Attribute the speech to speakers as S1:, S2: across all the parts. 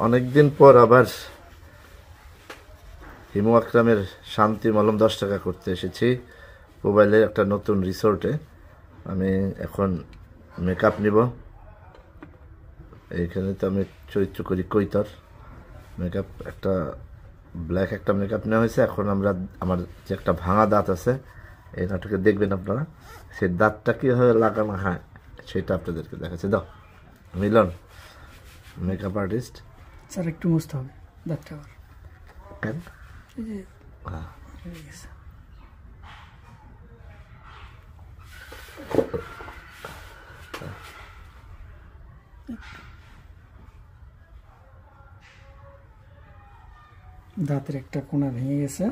S1: অনেকদিন পর আবার হিমু আকরামের শান্তি মলম 10 টাকা করতে এসেছি মোবাইলে একটা নতুন রিসোর্টে। আমি এখন মেকআপ নিব। এইখানে তো আমি চরিত্র করি কৈতর। মেকআপ একটা ব্ল্যাক একটা মেকআপ নেওয়া হয়েছে। এখন আমরা আমার যে একটা ভাঙা দাঁত আছে এই নাটকে দেখবেন আপনারা, সেই দাঁতটা কীভাবে লাগানো হয় সেটা আপনাদেরকে দেখাচ্ছি। দাও মিলন মেকআপ আর্টিস্ট।
S2: স্যার একটু মুছতে হবে দাঁতটা আবার।
S1: কেন?
S2: এই যে
S1: হ্যাঁ
S2: হয়ে গেছে। দাঁতের একটা কোণা ভেঙে গেছে।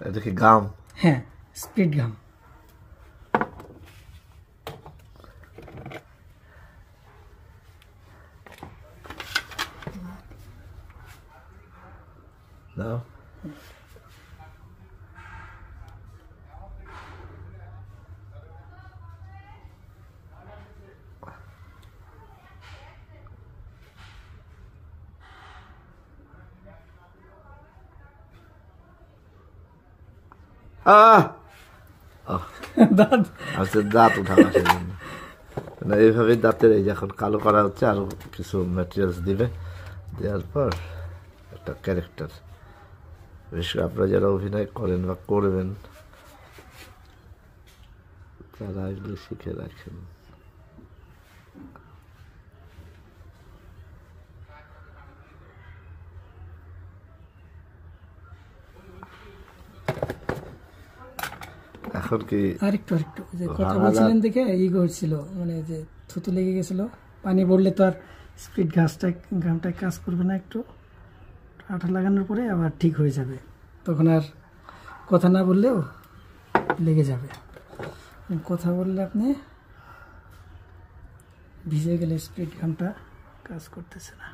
S1: এটা কি গাম?
S2: হ্যাঁ, স্পিড গাম।
S1: দাও।
S2: দাঁত
S1: আচ্ছা, দাঁত উঠানো সেজন্য না, এইভাবে দাঁতের এই যে এখন কালো করা হচ্ছে, আরো কিছু ম্যাটেরিয়ালস দিবে, দেওয়ার পর একটা ক্যারেক্টার। বিশেষ করে আপনারা যারা অভিনয় করেন বা করবেন তারা এগুলো শিখে রাখেন। এখন কি
S2: আরেকটু যে কথা বলছিলেন দেখে ই করছিল, মানে যে থুতু লেগে গেছিল। পানি পড়লে তো আর স্পিড ঘামটা কাজ করবে না। একটু আঠা লাগানোর পরে আবার ঠিক হয়ে যাবে, তখন আর কথা না বললেও লেগে যাবে। কথা বললে আপনি ভিজে গেলে স্পিড ঘামটা কাজ করতেছে না।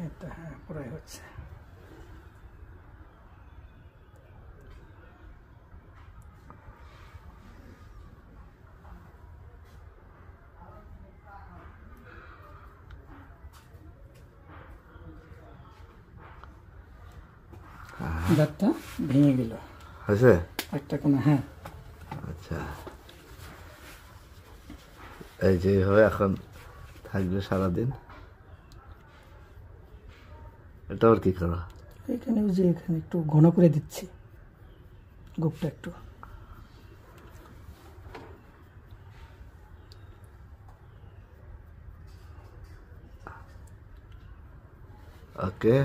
S2: এটা হ্যাঁ পুরাই হচ্ছে। দাঁতটা ভেঙে গেল
S1: হয়েছে
S2: একটা কোণা। হ্যাঁ
S1: আচ্ছা, এই যে এইভাবে এখন থাকবে সারাদিন। এটা আর কি করা?
S2: এখানে যে এখানে একটু ঘন করে দিচ্ছি গোপটা একটু।
S1: ওকে।